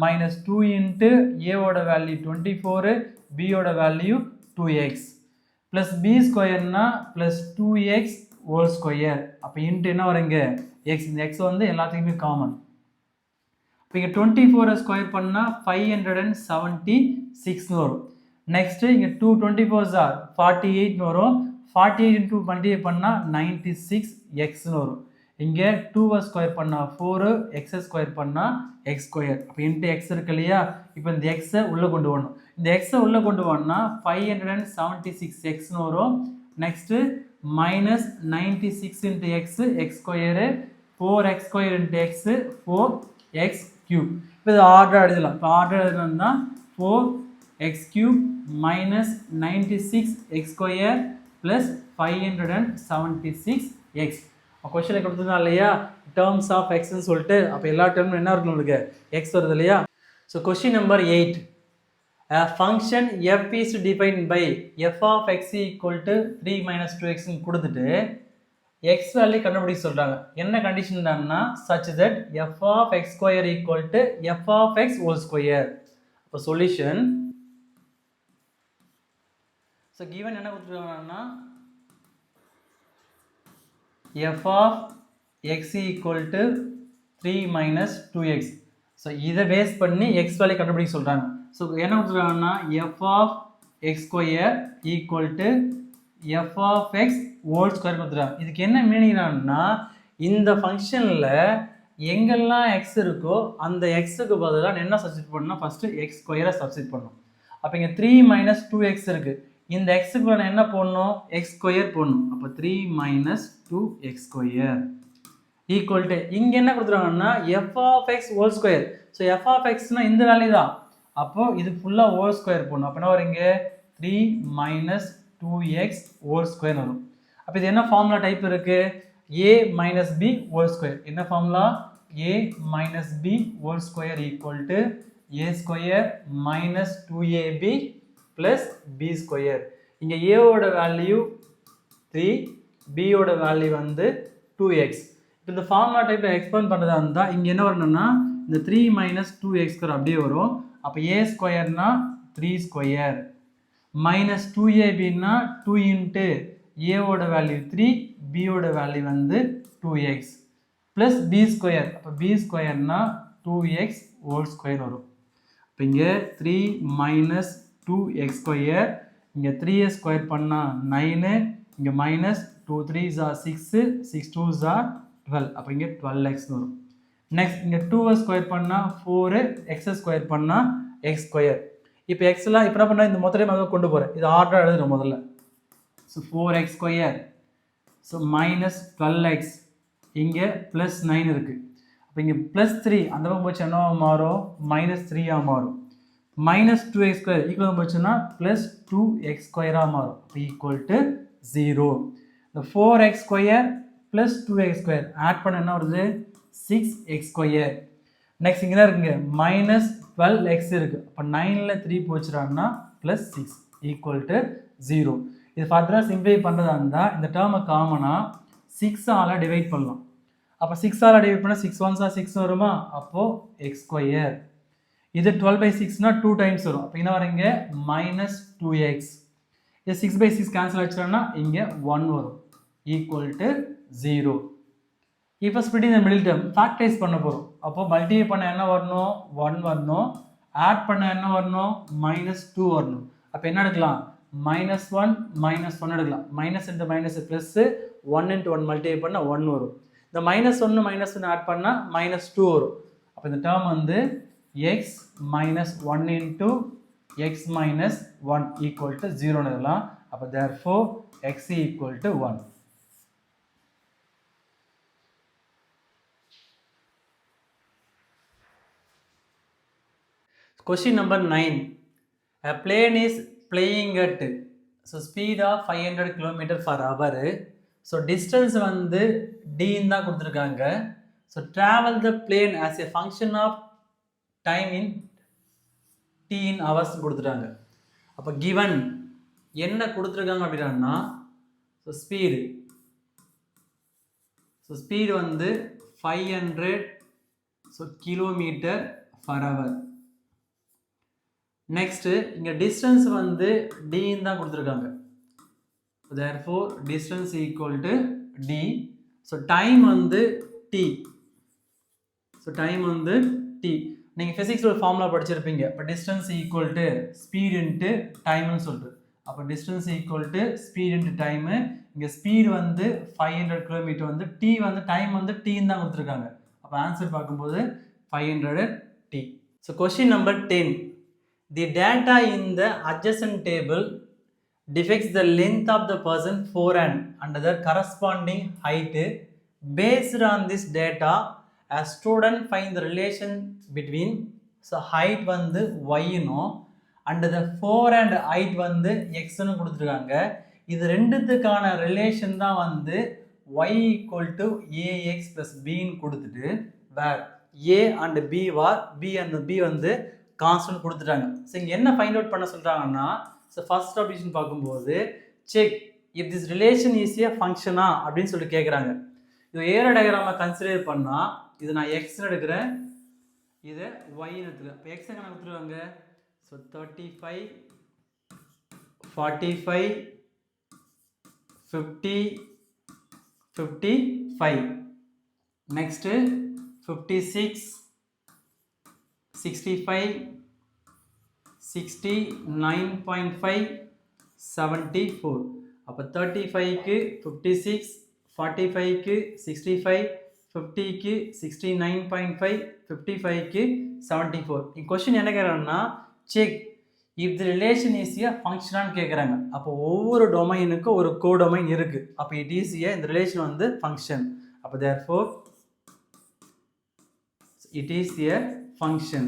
minus 2 into ஏவோட வேல்யூ 24 பியோட வேல்யூ 2x ப்ளஸ் பி ஸ்கொயர்னா ப்ளஸ் 2x ஹோல் ஸ்கொயர். அப்போ இன்ட்டு என்ன வரீங்க எக்ஸ். இந்த எக்ஸ் வந்து எல்லாத்துக்குமே காமன். இப்போ இங்கே 24 ஸ்கொயர் பண்ணால் 576 வரும். நெக்ஸ்ட்டு இங்கே 224 ஆர் 48 வரும். 48 இன்டூ மல்டிப்ளை பண்ணால் 96x வரும். இங்கே 2 ஸ்கொயர் பண்ணால் 4 எக்ஸ் ஸ்கொயர் பண்ணால் எக்ஸ் ஸ்கொயர். அப்போ இன்ட்டு எக்ஸ் இருக்கு இல்லையா, இப்போ இந்த எக்ஸை உள்ளே கொண்டு வரணும். இந்த எக்ஸை உள்ளே கொண்டு வரணும்னா 576x வரும். Next minus 96 into x X square 4x square into x 4x cube. இப்போ இது ஆர்டர் எழுதலாம். இப்போ ஆர்டர் எழுதணும்னா 4x cube minus 96x square plus 576x. கொஸ்டினில் கொடுத்துருந்தா இல்லையா டேர்ம்ஸ் ஆஃப் எக்ஸ்ன்னு சொல்லிட்டு, அப்போ எல்லா டேர்மும் என்ன இருக்கும் உங்களுக்கு எக்ஸ் வருது இல்லையா. So question number 8, a function f is defined by f of x equal to 3 minus 2x கொடுத்துட்டு x வேல்யூ கண்டுபிடிக்க சொல்கிறாங்க. என்ன condition தான்னா such that f of x square equal to f of x whole square. அப்போ solution. So given என்ன கொடுத்துருக்காங்கன்னா f of x equal to 3 minus 2x. So இதை base பண்ணி x value கண்டுபிடிக்க சொல்கிறாங்க. ஸோ என்ன கொடுத்துருக்காங்கன்னா f of x square equal to f of x whole square கொடுத்துருக்காங்க. இதுக்கு என்ன மீனிங்னா இந்த ஃபங்க்ஷனில் எங்கெல்லாம் எக்ஸ் இருக்கோ அந்த எக்ஸுக்கு பதிலாக என்ன சப்ஸ்டிட் பண்ணணும், ஃபஸ்ட்டு எக்ஸ் ஸ்கொயரை சப்ஸ்டிட் பண்ணணும். அப்போ இங்கே 3 minus 2x இருக்குது. இந்த எக்ஸுக்கு நான் என்ன போடணும் எக்ஸ் ஸ்கொயர் போடணும். அப்போ 3 minus 2x square equal to இங்கே என்ன கொடுத்துருக்காங்கன்னா f of x whole square. So f of xனா இந்த வேல்யூ தான். அப்போது இது ஃபுல்லாக ஹோல் ஸ்கொயர் போடணும். அப்போ என்ன வரீங்க 3 minus 2x ஹோல் ஸ்கொயர் வரும். அப்போ இது என்ன ஃபார்முலா டைப் இருக்குது a minus b whole square. என்ன formula a minus b whole square equal to a square minus 2ab plus B square. இங்கே ஏவோட வேல்யூ 3, பியோட வேல்யூ வந்து 2x. இப்போ இந்த ஃபார்முலா டைப்பில் எக்ஸ்பேண்ட் பண்ணுறதா இருந்தால் இங்கே என்ன வரணும்னா இந்த 3 minus 2x ஸ்கொயர் அப்படியே வரும். அப்போ ஏ ஸ்கொயர்னா 3 ஸ்கொயர் மைனஸ் 2abனா 2 இன்ட்டு ஏவோட வேல்யூ 3, பியோட வேல்யூ வந்து 2x ப்ளஸ் பி ஸ்கொயர். அப்போ பி ஸ்கொயர்னா 2x ஹோல் ஸ்கொயர் வரும். இப்போ இங்கே 3 minus 2x ஸ்கொயர், இங்கே 3x ஸ்கொயர் பண்ணால் 9, இங்கே minus 2 3s are 6, 6 2s are 12. அப்போ இங்கே 12x வரும். நெக்ஸ்ட் இங்கே 2x ஸ்கொயர் பண்ணால் 4, x ஸ்கொயர் பண்ணால் எக்ஸ் ஸ்கொயர். இப்போ எக்ஸ்லாம் இப்போ என்ன பண்ணால் இந்த மொத்தத்தையும் கொண்டு போகிறேன். இது ஆர்டர் எழுதுகிறோம் முதல்ல. So 4x square so minus 12x இங்கே ப்ளஸ் 9 இருக்குது. அப்போ இங்கே ப்ளஸ் 3 அந்த பக்கம் போச்சு என்னவா மாறும் மைனஸ் 3ஆக மாறும். மைனஸ் 2x ஸ்கொயர் ஈக்குவல் போச்சுன்னா ப்ளஸ் 2x ஸ்கொயராக மாறும். இப்போ ஈக்குவல் டு 0. இந்த 4x square plus 2x square add பண்ண என்ன வருது 6x ஸ்கொயர். நெக்ஸ்ட் இங்கே தான் இருக்குங்க மைனஸ் 12x இருக்குது. அப்போ 9ல் 3 போச்சுறாங்கன்னா ப்ளஸ் 6 ஈக்குவல் டு 0. இது ஃபர்தராக சிம்பிளை பண்ணுறதா இருந்தால் இந்த டேர்மை காமனாக 6ஆல் டிவைட் பண்ணலாம். அப்போ 6ஆல் டிவைட் பண்ணால் 6 1s are 6 வருமா, அப்போது x ஸ்கொயர். இது 12/6னா 2 டைம்ஸ் வரும். அப்போ என்ன வரீங்க மைனஸ் 2x. இது 6/6 கேன்சல் ஆச்சுன்னா இங்கே 1 வரும் ஈக்குவல் டு 0. இப்போ splitting the middle term factorise பண்ண போகிறோம். அப்போ மல்டிப்ளை பண்ண என்ன வரணும் 1 வரணும், ஆட் பண்ண என்ன வரணும் மைனஸ் 2 வரணும். அப்போ என்ன எடுக்கலாம் மைனஸ் 1 மைனஸ் 1 எடுக்கலாம். Minus into minus plus 1 into 1 multiply பண்ணால் 1 வரும். இந்த மைனஸ் 1 மைனஸ் 1 ஆட் பண்ணால் மைனஸ் 2 வரும். அப்போ இந்த டேர்ம் வந்து x minus 1 into x minus 1 equal to 0 எழுதலாம். அப்போ therefore x equal to 1. Question number 9. A plane is playing at speed of 500 km per hour. So distance வந்து d தான் கொடுத்துருக்காங்க. So travel the plane as a function of time in t in hours கொடுத்துட்டாங்க. அப்போ given என்ன கொடுத்துருக்காங்க அப்படின்னா so speed வந்து 500 kilometre per hour. Next இங்க டிஸ்டன்ஸ் வந்து d தான் கொடுத்துருக்காங்க. therefore distance equal to d. So time வந்து t. ஸோ டைம் வந்து t. நீங்கள் ஃபிசிக்ஸ் ஒரு ஃபார்முலா படிச்சிருப்பீங்க. இப்போ distance equal to speed into டைம்னு சொல்லிட்டு. அப்போ distance equal to speed into time. இங்கே ஸ்பீடு வந்து 500 கிலோமீட்டர் வந்து டி வந்து டைம் வந்து டீன்னு தான் கொடுத்துருக்காங்க. அப்போ ஆன்சர் பார்க்கும்போது 500 t. So question number 10. The data in the adjacent table depicts the length of the person forehand and the corresponding height. Based on this data, a student find the relation between height வந்து y னும் and the forehand height வந்து x னு கொடுத்துருக்காங்க. இது ரெண்டுத்துக்கான relation தான் வந்து y equal to ax plus b ன்னு கொடுத்துட்டு where a and b var b and b வந்து கான்ஸ்டன்ட் கொடுத்துட்டாங்க. ஸோ இங்கே என்ன ஃபைண்ட் அவுட் பண்ண சொல்கிறாங்கன்னா, ஸோ ஃபர்ஸ்ட் ஆப்ஷன் பார்க்கும்போது check if this relation is a ஃபங்க்ஷனா அப்படின்னு சொல்லிட்டு கேட்குறாங்க. இது ஏரோ டயக்ராமை கன்சிடர் பண்ணால் இது நான் எக்ஸ்னு எடுக்கிறேன், இதை ஒய்னு எடுத்துக்கிறேன். இப்போ எக்ஸ் எங்கே கொடுத்துருவாங்க. ஸோ 35 45 50 55. நெக்ஸ்ட்டு 56 65 69.5 74. அப்போ 35க்கு 56 45க்கு 65 50க்கு 69.5 55க்கு 74. இந்த கொஸ்டின் என்ன கேட்குறாங்கன்னா check if the relation is a ஃபங்க்ஷனான்னு கேட்குறாங்க. அப்போ ஒவ்வொரு டொமைனுக்கும் ஒரு கோடொமைன் இருக்குது. அப்போ இட் இஸ் ஏ இந்த ரிலேஷன் வந்து ஃபங்க்ஷன். அப்போ therefore it is a function.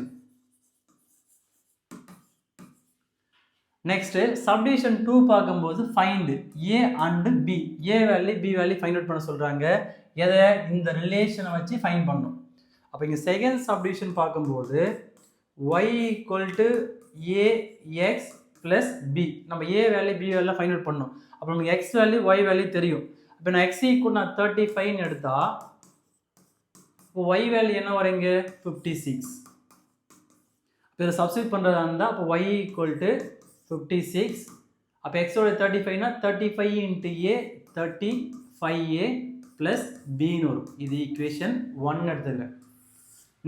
Next subdivision 2 பார்க்கும்போது find a and b. a value b value find out பண்ண சொல்றாங்க. எதை இந்த ரிலேஷனை வச்சு ஃபைண்ட் பண்ணணும். அப்போ இங்க செகண்ட் சப்டிவிஷன் பார்க்கும்போது y equal to ax plus b. நம்ம a value b value find out பண்ணணும். அப்போ நமக்கு x வேல்யூ y வேல்யூ தெரியும். அப்போ நான் x equal நான் 35 ன்னு எடுத்தா இப்போ y வேல்யூ என்ன வரீங்க 56. இப்போ இதை சப்ஸ்டிட் பண்ணுறதா இருந்தால் அப்போ y equal to 56. அப்போ எக்ஸோட 35னா 35 into a 35a plus bன்னு வரும். இது ஈக்குவேஷன் 1 எடுத்துக்கிறேன்.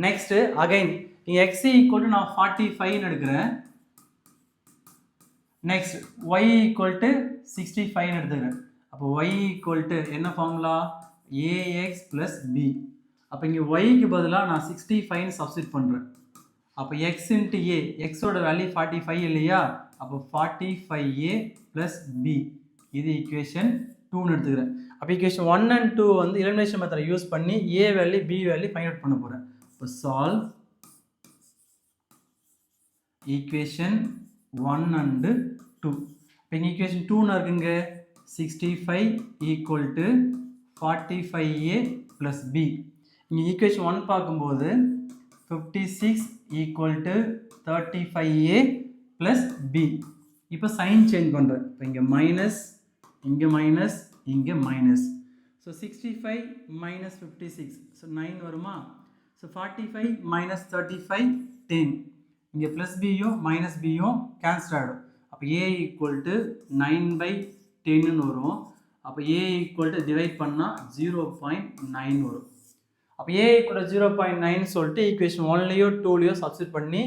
நெக்ஸ்ட்டு அகைன் இங்கே x equal to நான் 45ன்னு எடுக்கிறேன். நெக்ஸ்ட் y equal to 65ன்னு எடுத்துக்கிறேன். அப்போ y equal to என்ன ஃபார்முலா ax plus b. அப்போ இங்கே ஒய்க்கு பதிலாக நான் 65 சப்ஸ்டிட் பண்ணுறேன். அப்போ எக்ஸ் இன்ட்டு ஏ எக்ஸோட வேல்யூ 45 இல்லையா. அப்போ 45a ப்ளஸ் பி. இது ஈக்குவேஷன் 2ன்னு எடுத்துக்கிறேன். அப்போ ஈக்குவேஷன் 1 and 2 வந்து எலிமினேஷன் மெத்தடை யூஸ் பண்ணி A value B value find out பண்ண போகிறேன். இப்போ சால்வ் ஈக்குவேஷன் 1 and 2. இப்போ இங்கே ஈக்குவேஷன் 2ன்னு இருக்குங்க 65 equal to 45a plus b. இங்கே ஈக்குவேஷன் 1 பார்க்கும்போது 56 equal to 35a plus b. இப்போ சைன் சேஞ்ச் பண்ணுறேன். இப்போ இங்கே மைனஸ் இங்கே மைனஸ் இங்கே மைனஸ். ஸோ 65 மைனஸ் 56 ஸோ 9 வருமா. So 45 minus 35 10. இங்கே ப்ளஸ் பியும் மைனஸ் பியும் கேன்சல் ஆகிடும். அப்போ a ஈக்குவல் டு 9/10ன்னு வரும். அப்போ a ஈக்குவல் டு டிவைட் பண்ணால் 0.9 வரும். அப்போ a ஈக்குவல் 0.9 சொல்லிட்டு ஈக்குவேஷன் 1லையோ 2லையோ சப்ஸ்டிட் பண்ணி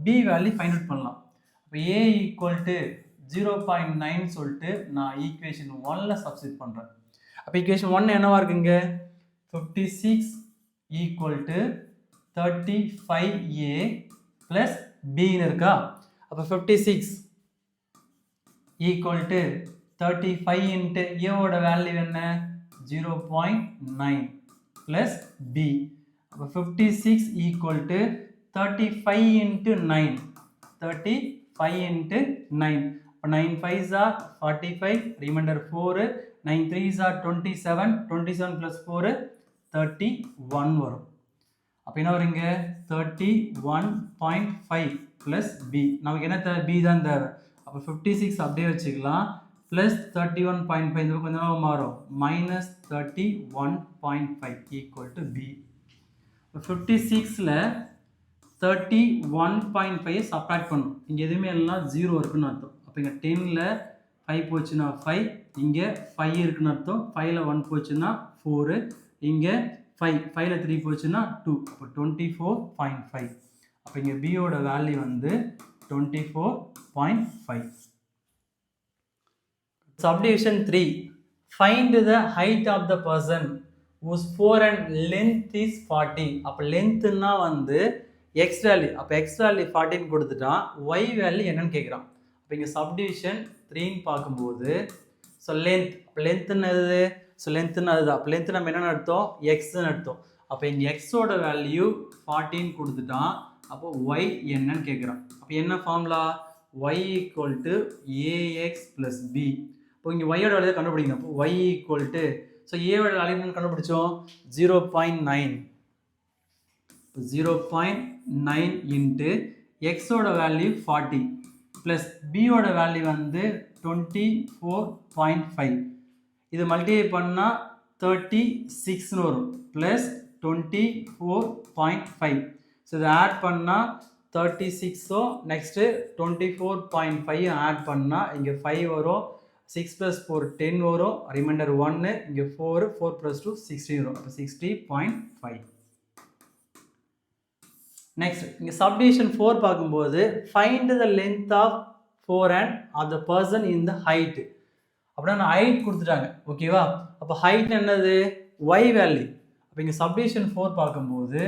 b வேல்யூ ஃபைண்ட் அவுட் பண்ணலாம். அப்போ a ஈக்குவல் டு 0.9 சொல்லிட்டு நான் ஈக்குவேஷன் 1ல சப்ஸ்டிட் பண்ணுறேன். அப்போ ஈக்குவேஷன் 1 என்னவா இருக்குங்க 56 ஈக்குவல் டு 35a ப்ளஸ் பின்னு இருக்கா. அப்போ 56 ஈக்குவல் டு 35 இன்ட்டு ஏவோட வேல்யூ என்ன 0.9 ப்ளஸ் பி. அப்போ 56 ஈக்குவல் டு 35 இன்ட்டு 9 35 இன்ட்டு 9. இப்போ 9 5s are 45 reminder 4 9 3s are 27 27 plus 4 31 வரும். அப்போ என்ன வருங்க 31.5 ப்ளஸ் பி. நமக்கு என்ன தேவை பி தான் தேவை. அப்போ 56 அப்படியே வச்சுக்கலாம். ப்ளஸ் 31.5 இந்த பக்கம் என்ன மாறும் மைனஸ் 31.5 ஈக்குவல் டு பி. 56ல் 31.5 சப்ராக்ட் பண்ணும். இங்கே எதுவுமே எல்லாம் 0 இருக்குன்னு அர்த்தம். அப்போ இங்கே 10ல் 5 போச்சுன்னா 5, இங்கே 5 இருக்குன்னு அர்த்தம். 5ல் 1 போச்சுன்னா 4, இங்கே 5ல் 3 போச்சுன்னா 2, அப்போ 24.5. அப்போ இங்கே பியோட வேல்யூ வந்து 24.5. Subdivision 3. Find the height of the person whose forearm length is 40. அப்போ லென்த்னா வந்து x வேல்யூ, அப்போ x வேல்யூ 14 கொடுத்துட்டான், y வேல்யூ என்னன்னு கேட்குறான். அப்போ இங்கே சப்டிவிஷன் 3ன்னு பார்க்கும்போது ஸோ லென்த்ன்னு எது, ஸோ லென்த்ன்னு அதுதான். அப்போ லென்த் நம்ம என்னென்னு அர்த்தம் எக்ஸ்ன்னு அர்த்தம். அப்போ இங்கே எக்ஸோட வேல்யூ 14 கொடுத்துட்டான், அப்போ y என்னன்னு கேட்குறான். அப்போ என்ன formula y equal to ax plus b. இப்போ இங்கே ஒய்யோட வேல்யூ கண்டுபிடிக்கணும். அப்போ y ஈக்குவல் டு ஸோ ஏவோட வேல்யூ கண்டுபிடிச்சோம் 0.9. 0.9 இன்ட்டு எக்ஸோட வேல்யூ 40 ப்ளஸ் பியோட வேல்யூ வந்து 24.5. இது மல்டிப்ளை பண்ணால் 36ன்னு வரும் ப்ளஸ் 24.5. ஸோ இதை ஆட் பண்ணால் 36. நெக்ஸ்ட்டு 24.5 ஆட் பண்ணால் இங்கே 5 வரும், 6 + 4 10 வரும், ரிமைண்டர் 1, இங்கே 4 + 2 16 வரும். அப்போ 60.5. நெக்ஸ்ட் இங்கே சப்டிவிஷன் 4 பார்க்கும்போது find the length of forehand of the person in the height. அப்படின்னா ஹைட் கொடுத்துட்டாங்க, ஓகேவா. அப்போ ஹைட் என்னது y வேல்யூ. அப்போ இங்கே சப்டிவிஷன் 4 பார்க்கும்போது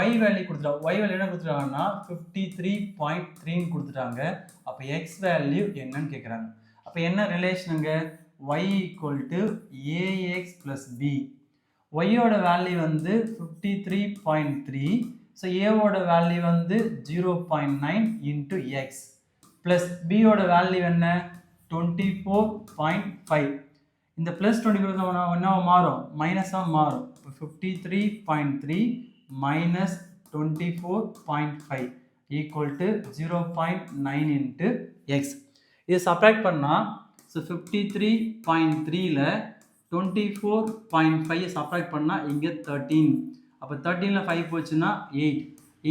y வேல்யூ கொடுத்துட்டாங்க. y வேல்யூ என்ன கொடுத்துட்டாங்கன்னா 53.3 கொடுத்துட்டாங்க. அப்போ x வேல்யூ என்னன்னு கேட்குறாங்க. அப்போ என்ன ரிலேஷனுங்க y equal to ax plus b. ஒய்யோட வேல்யூ வந்து 53.3. ஸோ ஏவோட வேல்யூ வந்து 0.9 இன்ட்டு எக்ஸ் ப்ளஸ் பியோட வேல்யூ என்ன 24.5. இந்த ப்ளஸ் 24 என்ன மாறும் மைனஸாக மாறும். இப்போ 53.3 minus 24.5 equal to 0.9 into X. இது சப்ராக்ட் பண்ணால் ஸோ 53.3ல் 24.5 சப்ராக்ட் பண்ணால் இங்கே 13. அப்போ 13ல் 5 போச்சுன்னா 8,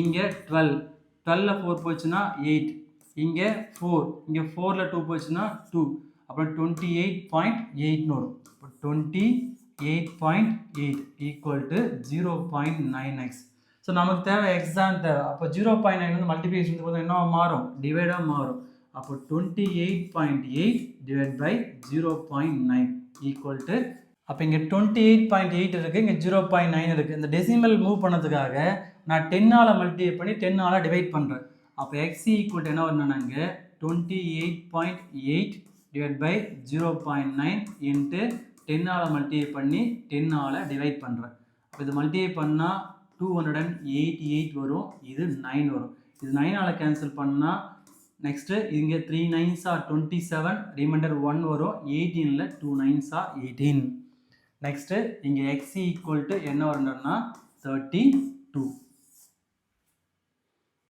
இங்கே 12, 12ல் 4 போச்சுன்னா 8, இங்கே 4, இங்கே 4ல் 2 போச்சுன்னா 2, அப்புறம் 28.8 வரும். இப்போ 28.8 ஈக்குவல் டு 0.9x. ஸோ நமக்கு தேவை எக்ஸாம் தேவை. அப்போ 0.9 வந்து மல்டிப்ளிகேஷன் போது என்ன மாறும் டிவைடாக மாறும். அப்போ 28.8 டிவைட் பை 0.9 ஈக்குவல் டு, அப்போ இங்கே 28.8 இருக்குது, இங்கே 0.9 இருக்குது. இந்த டெசிமல் மூவ் பண்ணதுக்காக நான் 10ஆல் மல்டிப்ளை பண்ணி 10ஆல் டிவைட் பண்ணுறேன். அப்போ எக்ஸ் ஈக்குவல் டு என்ன வரணும்னாங்க 28.8 டிவைட் பை 0.9 இன்ட்டு 10ஆல் மல்டிப்ளை பண்ணி 10ஆல் டிவைட் பண்ணுறேன். அப்போ இது மல்டிப்ளை பண்ணால் 288 வரும், இது 9 வரும். இது 9ஆல் கேன்சல் பண்ணால் நெக்ஸ்ட்டு இங்கே 3 9s are 27, ரிமைண்டர் 1 வரும், 18ல் 2 9s are 18. நெக்ஸ்ட்டு இங்கே எக்ஸ் ஈக்குவல் டு என்ன வரணும்னா 32.